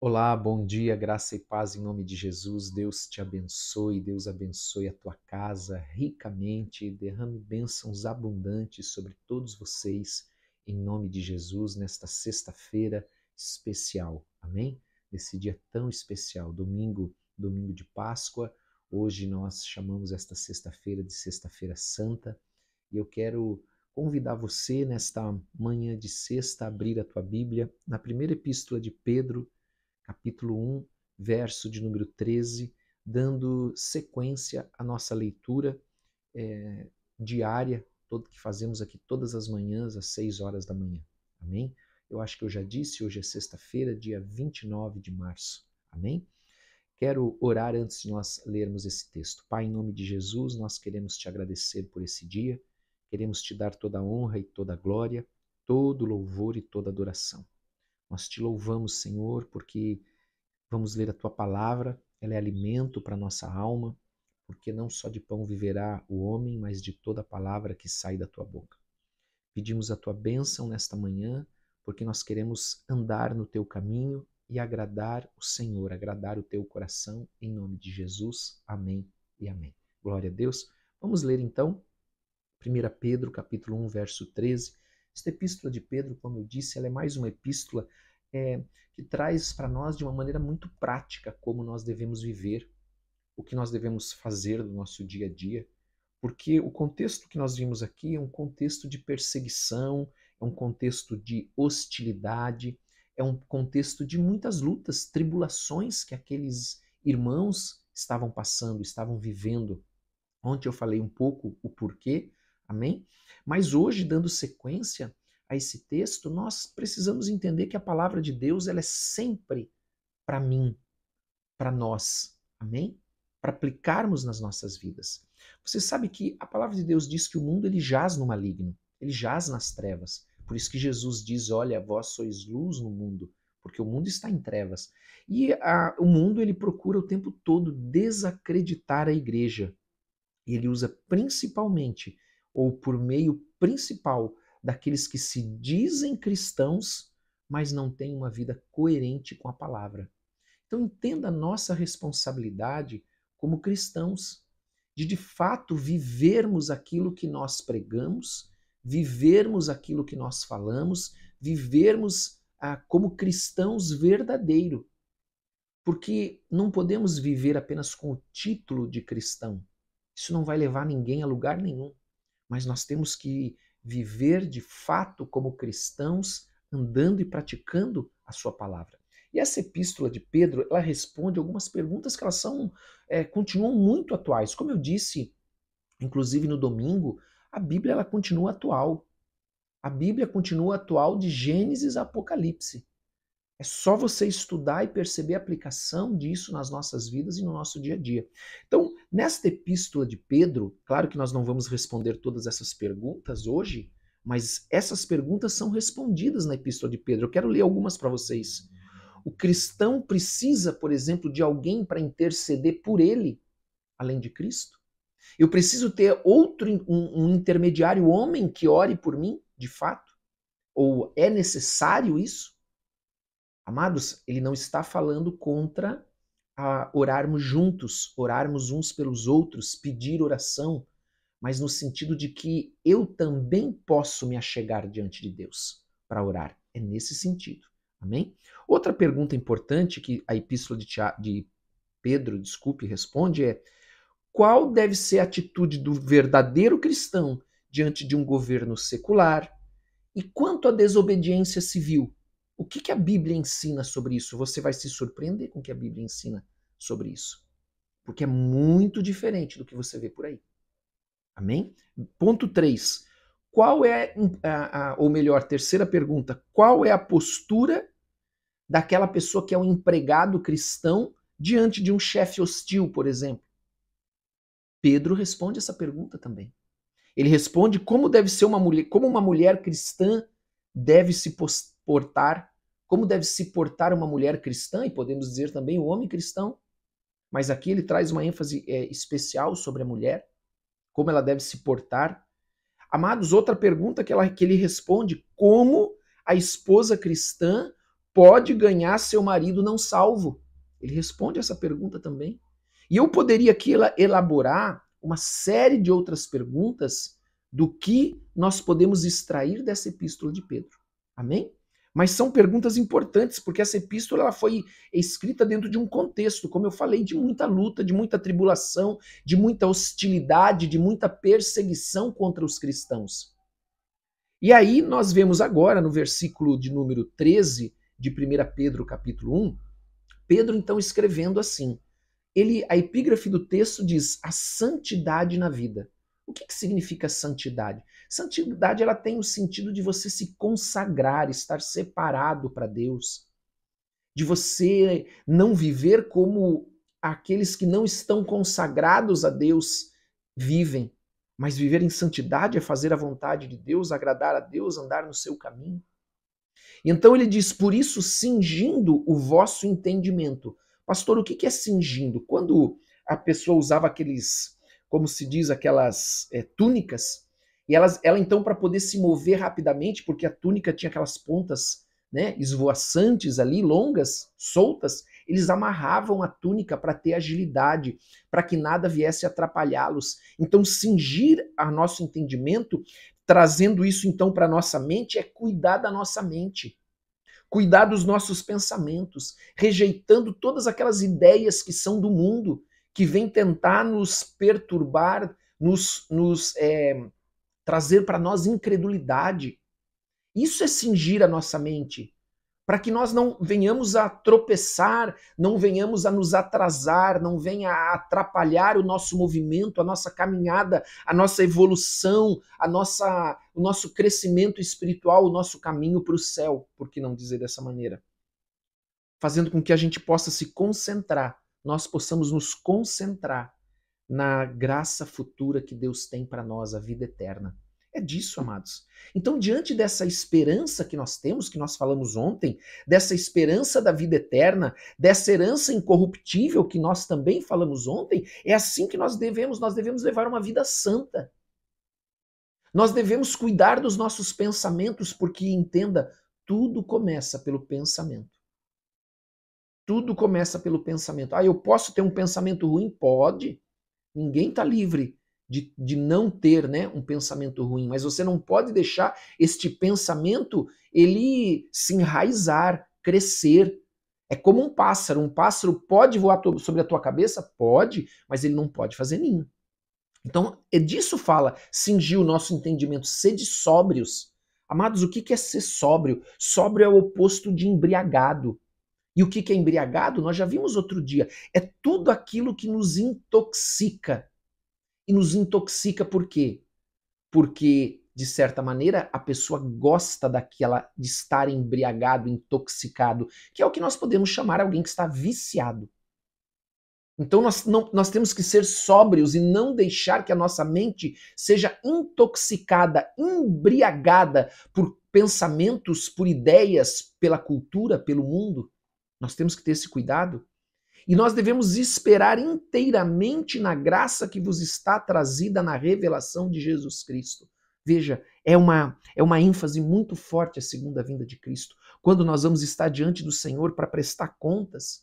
Olá, bom dia, graça e paz em nome de Jesus. Deus te abençoe, Deus abençoe a tua casa ricamente, derrame bênçãos abundantes sobre todos vocês, em nome de Jesus, nesta sexta-feira especial. Amém? Nesse dia tão especial, domingo de Páscoa. Hoje nós chamamos esta sexta-feira de Sexta-feira Santa e eu quero convidar você nesta manhã de sexta a abrir a tua Bíblia na primeira epístola de Pedro, capítulo 1, verso de número 13, dando sequência à nossa leitura diária, que fazemos aqui todas as manhãs, às 6 horas da manhã. Amém? Eu acho que eu já disse, hoje é sexta-feira, dia 29 de março. Amém? Quero orar antes de nós lermos esse texto. Pai, em nome de Jesus, nós queremos te agradecer por esse dia, queremos te dar toda a honra e toda a glória, todo louvor e toda adoração. Nós te louvamos, Senhor, porque vamos ler a tua palavra, ela é alimento para a nossa alma, porque não só de pão viverá o homem, mas de toda a palavra que sai da tua boca. Pedimos a tua bênção nesta manhã, porque nós queremos andar no teu caminho e agradar o Senhor, agradar o teu coração, em nome de Jesus. Amém e amém. Glória a Deus. Vamos ler então 1 Pedro, capítulo 1, verso 13. Esta epístola de Pedro, como eu disse, ela é mais uma epístola que traz para nós de uma maneira muito prática como nós devemos viver, o que nós devemos fazer no nosso dia a dia, porque o contexto que nós vimos aqui é um contexto de perseguição, é um contexto de hostilidade, é um contexto de muitas lutas, tribulações que aqueles irmãos estavam passando, estavam vivendo. Ontem eu falei um pouco o porquê, amém? Mas hoje, dando sequência a esse texto, nós precisamos entender que a palavra de Deus ela é sempre para mim, para nós, amém? Para aplicarmos nas nossas vidas. Você sabe que a palavra de Deus diz que o mundo ele jaz no maligno, ele jaz nas trevas. Por isso que Jesus diz, olha, vós sois luz no mundo, porque o mundo está em trevas. E o mundo ele procura o tempo todo desacreditar a igreja. E ele usa principalmente, ou por meio principal, daqueles que se dizem cristãos, mas não têm uma vida coerente com a palavra. Então entenda a nossa responsabilidade como cristãos, de fato vivermos aquilo que nós pregamos, vivermos aquilo que nós falamos, vivermos como cristãos verdadeiros. Porque não podemos viver apenas com o título de cristão. Isso não vai levar ninguém a lugar nenhum. Mas nós temos que viver de fato como cristãos, andando e praticando a sua palavra. E essa epístola de Pedro, ela responde algumas perguntas que elas continuam muito atuais. Como eu disse, inclusive no domingo, a Bíblia ela continua atual. A Bíblia continua atual de Gênesis a Apocalipse. É só você estudar e perceber a aplicação disso nas nossas vidas e no nosso dia a dia. Então, nesta epístola de Pedro, claro que nós não vamos responder todas essas perguntas hoje, mas essas perguntas são respondidas na epístola de Pedro. Eu quero ler algumas para vocês. O cristão precisa, por exemplo, de alguém para interceder por ele, além de Cristo? Eu preciso ter um intermediário homem que ore por mim, de fato? Ou é necessário isso? Amados, ele não está falando contra orarmos juntos, orarmos uns pelos outros, pedir oração, mas no sentido de que eu também posso me achegar diante de Deus para orar. É nesse sentido. Amém? Outra pergunta importante que a epístola de Pedro, responde é: qual deve ser a atitude do verdadeiro cristão diante de um governo secular? E quanto à desobediência civil? O que a Bíblia ensina sobre isso? Você vai se surpreender com o que a Bíblia ensina sobre isso. Porque é muito diferente do que você vê por aí. Amém? Ponto 3. Qual é, ou melhor, terceira pergunta, qual é a postura daquela pessoa que é um empregado cristão diante de um chefe hostil, por exemplo? Pedro responde essa pergunta também. Ele responde como deve ser uma mulher, como uma mulher cristã deve se portar, como deve se portar uma mulher cristã, e podemos dizer também o homem cristão, mas aqui ele traz uma ênfase especial sobre a mulher, como ela deve se portar. Amados, outra pergunta que ele responde, como a esposa cristã pode ganhar seu marido não salvo? Ele responde essa pergunta também. E eu poderia aqui elaborar uma série de outras perguntas do que nós podemos extrair dessa epístola de Pedro. Amém? Mas são perguntas importantes, porque essa epístola ela foi escrita dentro de um contexto, como eu falei, de muita luta, de muita tribulação, de muita hostilidade, de muita perseguição contra os cristãos. E aí nós vemos agora, no versículo de número 13 de 1 Pedro capítulo 1, Pedro então escrevendo assim, a epígrafe do texto diz a santidade na vida. O que significa santidade? Santidade ela tem o sentido de você se consagrar, estar separado para Deus, de você não viver como aqueles que não estão consagrados a Deus vivem, mas viver em santidade é fazer a vontade de Deus, agradar a Deus, andar no seu caminho. E então ele diz, por isso cingindo o vosso entendimento. Pastor, o que é cingindo? Quando a pessoa usava aqueles, como se diz, aquelas túnicas, e ela então para poder se mover rapidamente, porque a túnica tinha aquelas pontas, né, esvoaçantes ali, longas, soltas, eles amarravam a túnica para ter agilidade, para que nada viesse atrapalhá-los. Então cingir a nosso entendimento, trazendo isso então para nossa mente, é cuidar da nossa mente. Cuidar dos nossos pensamentos, rejeitando todas aquelas ideias que são do mundo, que vêm tentar nos perturbar, nos trazer para nós incredulidade. Isso é cingir a nossa mente, para que nós não venhamos a tropeçar, não venhamos a nos atrasar, não venha a atrapalhar o nosso movimento, a nossa caminhada, a nossa evolução, o nosso crescimento espiritual, o nosso caminho para o céu, por que não dizer dessa maneira? Fazendo com que a gente possa se concentrar, nós possamos nos concentrar na graça futura que Deus tem para nós, a vida eterna. É disso, amados. Então, diante dessa esperança que nós temos, que nós falamos ontem, dessa esperança da vida eterna, dessa herança incorruptível que nós também falamos ontem, é assim que nós devemos levar uma vida santa. Nós devemos cuidar dos nossos pensamentos, porque, entenda, tudo começa pelo pensamento. Tudo começa pelo pensamento. Eu posso ter um pensamento ruim? Pode. Ninguém está livre de não ter, né, um pensamento ruim, mas você não pode deixar este pensamento ele se enraizar, crescer. É como um pássaro pode voar sobre a tua cabeça? Pode, mas ele não pode fazer ninho. Então, disso fala, cingir o nosso entendimento, sede sóbrios. Amados, o que é ser sóbrio? Sóbrio é o oposto de embriagado. E o que é embriagado? Nós já vimos outro dia. É tudo aquilo que nos intoxica. E nos intoxica por quê? Porque, de certa maneira, a pessoa gosta de estar embriagado, intoxicado, que é o que nós podemos chamar alguém que está viciado. Então nós temos que ser sóbrios e não deixar que a nossa mente seja intoxicada, embriagada por pensamentos, por ideias, pela cultura, pelo mundo. Nós temos que ter esse cuidado. E nós devemos esperar inteiramente na graça que vos está trazida na revelação de Jesus Cristo. Veja, é uma ênfase muito forte a segunda vinda de Cristo. Quando nós vamos estar diante do Senhor para prestar contas,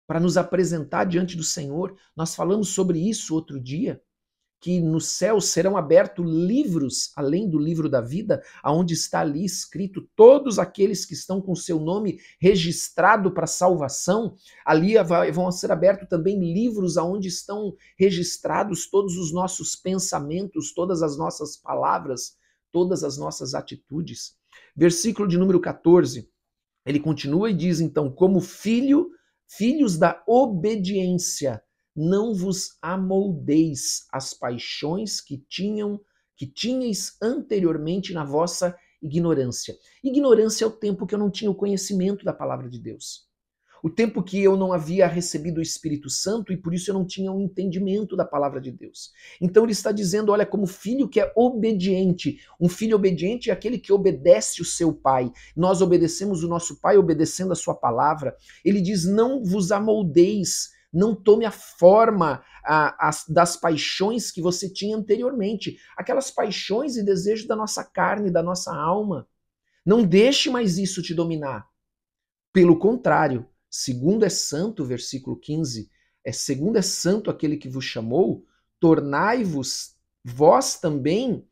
para nos apresentar diante do Senhor, nós falamos sobre isso outro dia, que no céu serão abertos livros, além do livro da vida, aonde está ali escrito todos aqueles que estão com seu nome registrado para salvação. Ali vão ser abertos também livros aonde estão registrados todos os nossos pensamentos, todas as nossas palavras, todas as nossas atitudes. Versículo de número 14, ele continua e diz então, como filhos da obediência, não vos amoldeis às paixões que tinhais anteriormente na vossa ignorância. Ignorância é o tempo que eu não tinha o conhecimento da palavra de Deus. O tempo que eu não havia recebido o Espírito Santo e por isso eu não tinha um entendimento da palavra de Deus. Então ele está dizendo, olha, como filho que é obediente. Um filho obediente é aquele que obedece o seu pai. Nós obedecemos o nosso pai obedecendo a sua palavra. Ele diz, não vos amoldeis, não tome a forma das paixões que você tinha anteriormente. Aquelas paixões e desejos da nossa carne, da nossa alma. Não deixe mais isso te dominar. Pelo contrário, segundo é santo, versículo 15, segundo é santo aquele que vos chamou, tornai-vos vós também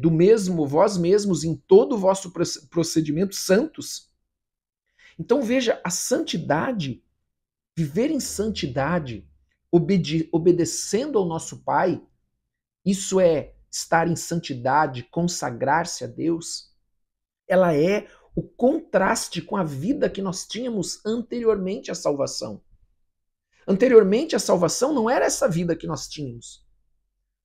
do mesmo, vós mesmos em todo o vosso procedimento santos. Então veja, a santidade, viver em santidade, obedecendo ao nosso Pai, isso é estar em santidade, consagrar-se a Deus, ela é o contraste com a vida que nós tínhamos anteriormente à salvação. Anteriormente à salvação não era essa vida que nós tínhamos.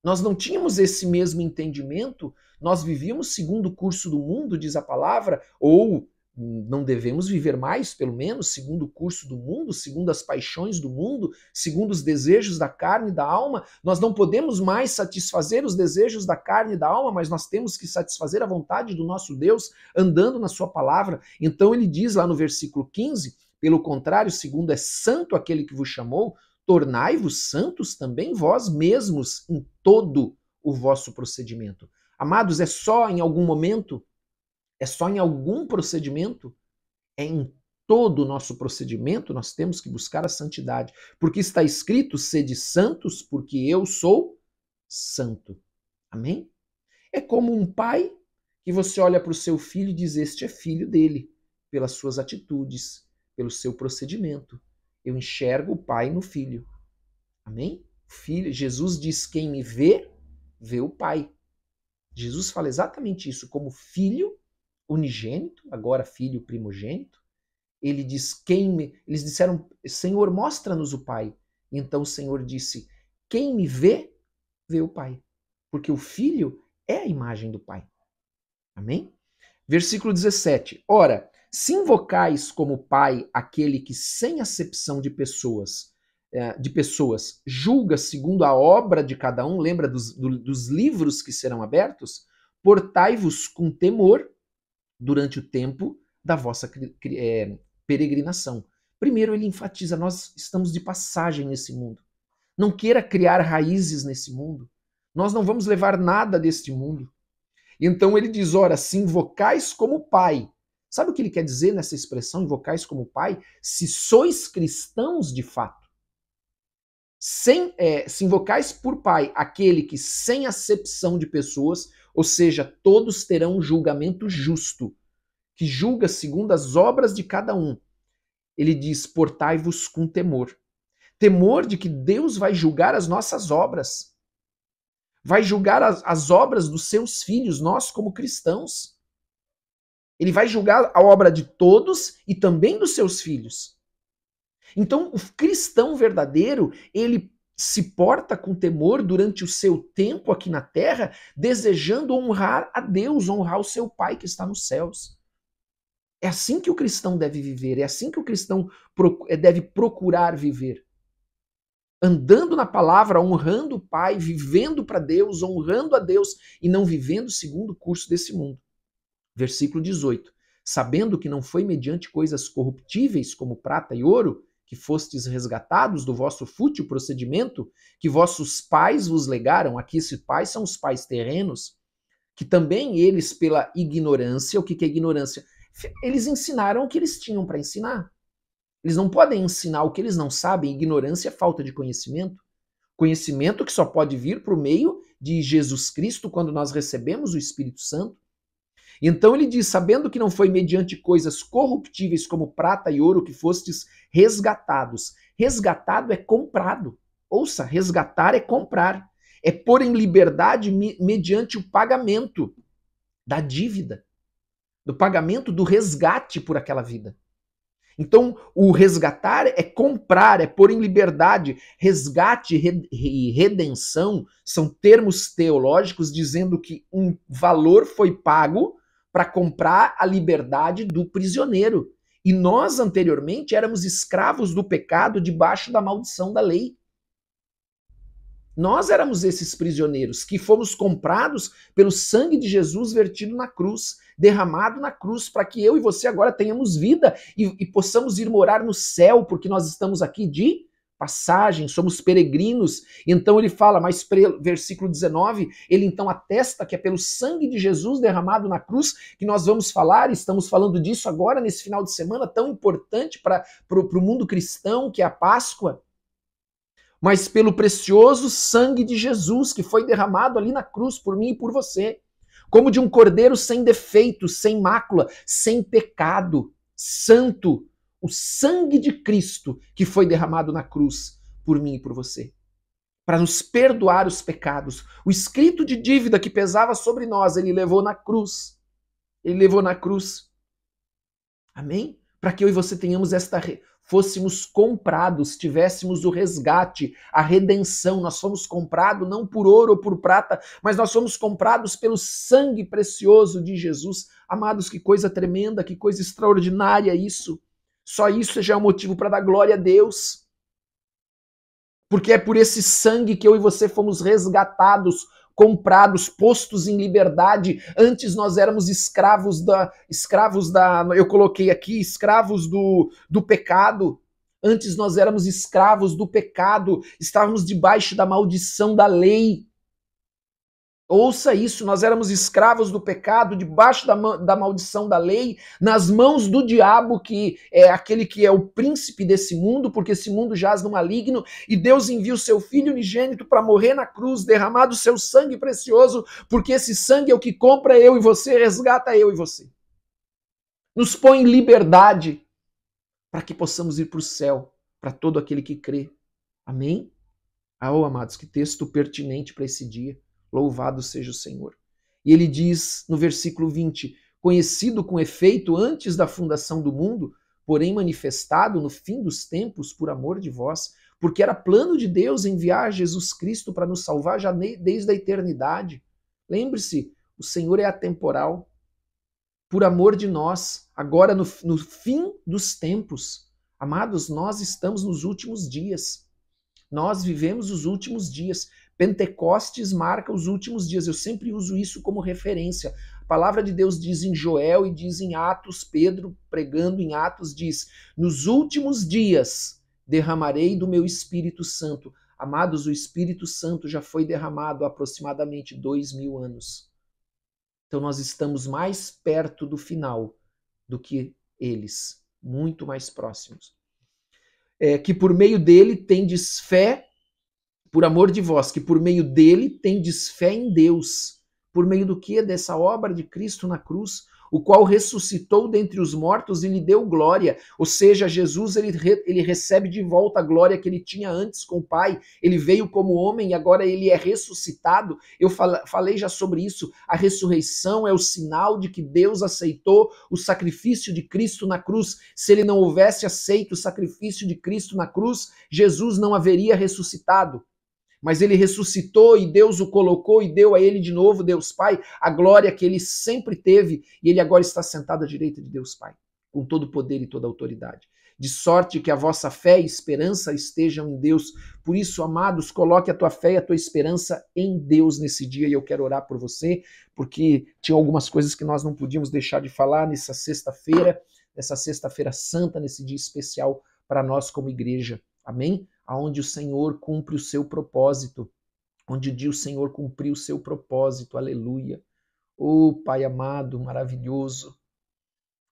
Nós não tínhamos esse mesmo entendimento, nós vivíamos segundo o curso do mundo, diz a palavra, ou não devemos viver mais, pelo menos, segundo o curso do mundo, segundo as paixões do mundo, segundo os desejos da carne e da alma. Nós não podemos mais satisfazer os desejos da carne e da alma, mas nós temos que satisfazer a vontade do nosso Deus andando na sua palavra. Então ele diz lá no versículo 15, pelo contrário, segundo é santo aquele que vos chamou, tornai-vos santos também vós mesmos em todo o vosso procedimento. Amados, é só em algum momento? É só em algum procedimento? É em todo o nosso procedimento nós temos que buscar a santidade. Porque está escrito, sede santos, porque eu sou santo. Amém? É como um pai que você olha para o seu filho e diz, este é filho dele, pelas suas atitudes, pelo seu procedimento. Eu enxergo o pai no filho. Amém? Filho, Jesus diz, quem me vê, vê o pai. Jesus fala exatamente isso, como filho unigênito, agora filho primogênito. Ele diz, eles disseram, Senhor, mostra-nos o Pai. Então o Senhor disse, quem me vê, vê o Pai. Porque o filho é a imagem do Pai. Amém? Versículo 17. Ora, se invocais como Pai aquele que sem acepção de pessoas julga segundo a obra de cada um, lembra dos livros que serão abertos? Portai-vos com temor durante o tempo da vossa peregrinação. Primeiro ele enfatiza, nós estamos de passagem nesse mundo. Não queira criar raízes nesse mundo. Nós não vamos levar nada deste mundo. Então ele diz, ora, se invocais como Pai. Sabe o que ele quer dizer nessa expressão, invocais como Pai? Se sois cristãos de fato. Se invocais por Pai aquele que sem acepção de pessoas, ou seja, todos terão um julgamento justo, que julga segundo as obras de cada um. Ele diz, portai-vos com temor. Temor de que Deus vai julgar as nossas obras. Vai julgar as obras dos seus filhos, nós como cristãos. Ele vai julgar a obra de todos e também dos seus filhos. Então, o cristão verdadeiro, ele se porta com temor durante o seu tempo aqui na terra, desejando honrar a Deus, honrar o seu Pai que está nos céus. É assim que o cristão deve viver, é assim que o cristão deve procurar viver. Andando na palavra, honrando o Pai, vivendo para Deus, honrando a Deus e não vivendo segundo o curso desse mundo. Versículo 18. Sabendo que não foi mediante coisas corruptíveis como prata e ouro, que fostes resgatados do vosso fútil procedimento, que vossos pais vos legaram, aqui esses pais são os pais terrenos, que também eles, pela ignorância, o que é ignorância? Eles ensinaram o que eles tinham para ensinar. Eles não podem ensinar o que eles não sabem. Ignorância é falta de conhecimento. Conhecimento que só pode vir por meio de Jesus Cristo quando nós recebemos o Espírito Santo. Então ele diz, sabendo que não foi mediante coisas corruptíveis como prata e ouro que fostes resgatados. Resgatado é comprado. Ouça, resgatar é comprar. É pôr em liberdade mediante o pagamento da dívida, do pagamento do resgate por aquela vida. Então, o resgatar é comprar, é pôr em liberdade. Resgate e redenção são termos teológicos dizendo que um valor foi pago para comprar a liberdade do prisioneiro. E nós, anteriormente, éramos escravos do pecado debaixo da maldição da lei. Nós éramos esses prisioneiros que fomos comprados pelo sangue de Jesus vertido na cruz, derramado na cruz, para que eu e você agora tenhamos vida e possamos ir morar no céu, porque nós estamos aqui de passagem, somos peregrinos. Então ele fala, mas versículo 19, ele então atesta que é pelo sangue de Jesus derramado na cruz que nós vamos falar, estamos falando disso agora nesse final de semana tão importante para o mundo cristão, que é a Páscoa. Mas pelo precioso sangue de Jesus que foi derramado ali na cruz por mim e por você, como de um cordeiro sem defeito, sem mácula, sem pecado, santo, o sangue de Cristo que foi derramado na cruz por mim e por você, para nos perdoar os pecados. O escrito de dívida que pesava sobre nós, ele levou na cruz. Ele levou na cruz. Amém? Para que eu e você tenhamos fôssemos comprados, tivéssemos o resgate, a redenção. Nós fomos comprados não por ouro ou por prata, mas nós fomos comprados pelo sangue precioso de Jesus. Amados, que coisa tremenda, que coisa extraordinária isso. Só isso já é um motivo para dar glória a Deus. Porque é por esse sangue que eu e você fomos resgatados, comprados, postos em liberdade. Antes nós éramos escravos da, eu coloquei aqui, escravos do pecado. Antes nós éramos escravos do pecado, estávamos debaixo da maldição da lei. Ouça isso, nós éramos escravos do pecado, debaixo da maldição da lei, nas mãos do diabo, que é aquele que é o príncipe desse mundo, porque esse mundo jaz no maligno, e Deus envia o seu Filho unigênito para morrer na cruz, derramado o seu sangue precioso, porque esse sangue é o que compra eu e você, resgata eu e você. Nos põe em liberdade, para que possamos ir para o céu, para todo aquele que crê. Amém? Amados, que texto pertinente para esse dia. Louvado seja o Senhor. E ele diz no versículo 20, conhecido com efeito antes da fundação do mundo, porém manifestado no fim dos tempos por amor de vós, porque era plano de Deus enviar Jesus Cristo para nos salvar já desde a eternidade. Lembre-se, o Senhor é atemporal, por amor de nós, agora no fim dos tempos. Amados, nós estamos nos últimos dias. Nós vivemos os últimos dias. Pentecostes marca os últimos dias. Eu sempre uso isso como referência. A palavra de Deus diz em Joel e diz em Atos, Pedro pregando em Atos diz, nos últimos dias derramarei do meu Espírito Santo. Amados, o Espírito Santo já foi derramado há aproximadamente 2000 anos. Então nós estamos mais perto do final do que eles, muito mais próximos. Que por meio dele tendes fé, por amor de vós, que por meio dele tendes fé em Deus. Por meio do que? Dessa obra de Cristo na cruz, o qual ressuscitou dentre os mortos e lhe deu glória. Ou seja, Jesus ele recebe de volta a glória que ele tinha antes com o Pai. Ele veio como homem e agora ele é ressuscitado. Eu falei já sobre isso. A ressurreição é o sinal de que Deus aceitou o sacrifício de Cristo na cruz. Se ele não houvesse aceito o sacrifício de Cristo na cruz, Jesus não haveria ressuscitado. Mas ele ressuscitou e Deus o colocou e deu a ele de novo, Deus Pai, a glória que ele sempre teve, e ele agora está sentado à direita de Deus Pai, com todo o poder e toda a autoridade. De sorte que a vossa fé e esperança estejam em Deus. Por isso, amados, coloque a tua fé e a tua esperança em Deus nesse dia, e eu quero orar por você, porque tinha algumas coisas que nós não podíamos deixar de falar nessa sexta-feira santa, nesse dia especial para nós como igreja. Amém? Aonde o Senhor cumpre o seu propósito, onde o dia o Senhor cumpriu o seu propósito, aleluia. Oh, Pai amado, maravilhoso,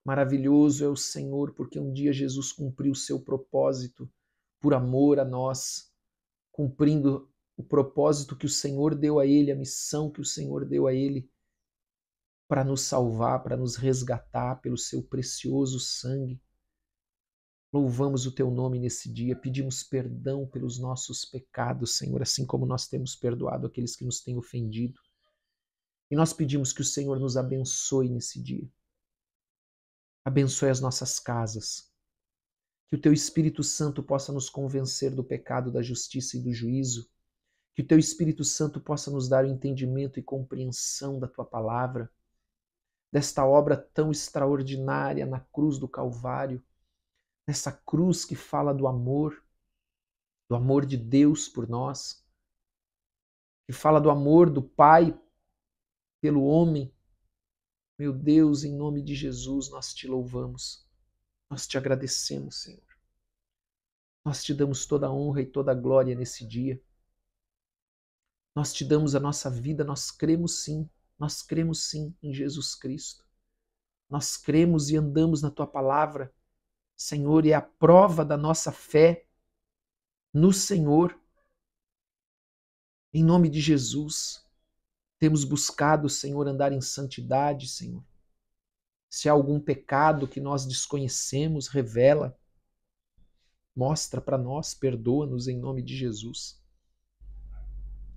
maravilhoso é o Senhor, porque um dia Jesus cumpriu o seu propósito por amor a nós, cumprindo o propósito que o Senhor deu a ele, a missão que o Senhor deu a ele, para nos salvar, para nos resgatar pelo seu precioso sangue. Louvamos o teu nome nesse dia, pedimos perdão pelos nossos pecados, Senhor, assim como nós temos perdoado aqueles que nos têm ofendido. E nós pedimos que o Senhor nos abençoe nesse dia. Abençoe as nossas casas. Que o teu Espírito Santo possa nos convencer do pecado, da justiça e do juízo. Que o teu Espírito Santo possa nos dar o entendimento e compreensão da tua palavra, desta obra tão extraordinária na cruz do Calvário, nessa cruz que fala do amor de Deus por nós, que fala do amor do Pai pelo homem. Meu Deus, em nome de Jesus, nós te louvamos, nós te agradecemos, Senhor. Nós te damos toda a honra e toda a glória nesse dia. Nós te damos a nossa vida, nós cremos sim em Jesus Cristo. Nós cremos e andamos na tua palavra, Senhor, e é a prova da nossa fé no Senhor. Em nome de Jesus, temos buscado, Senhor, andar em santidade, Senhor. Se há algum pecado que nós desconhecemos, revela, mostra para nós, perdoa-nos em nome de Jesus.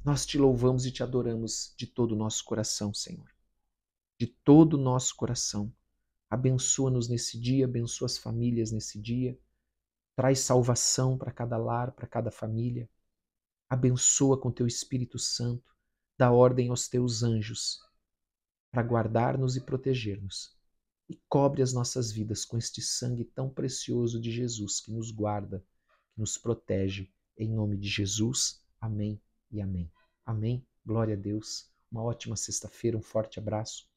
Nós te louvamos e te adoramos de todo o nosso coração, Senhor. De todo o nosso coração. Abençoa-nos nesse dia, abençoa as famílias nesse dia. Traz salvação para cada lar, para cada família. Abençoa com teu Espírito Santo. Dá ordem aos teus anjos para guardar-nos e proteger-nos. E cobre as nossas vidas com este sangue tão precioso de Jesus que nos guarda, que nos protege. Em nome de Jesus. Amém e amém. Amém. Glória a Deus. Uma ótima sexta-feira, um forte abraço.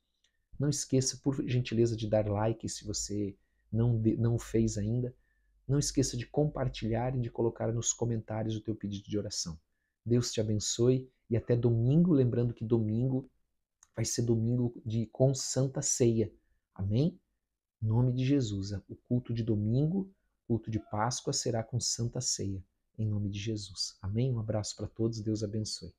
Não esqueça, por gentileza, de dar like se você não o fez ainda. Não esqueça de compartilhar e de colocar nos comentários o teu pedido de oração. Deus te abençoe e até domingo, lembrando que domingo vai ser domingo com Santa Ceia. Amém? Em nome de Jesus. O culto de domingo, culto de Páscoa, será com Santa Ceia. Em nome de Jesus. Amém? Um abraço para todos. Deus abençoe.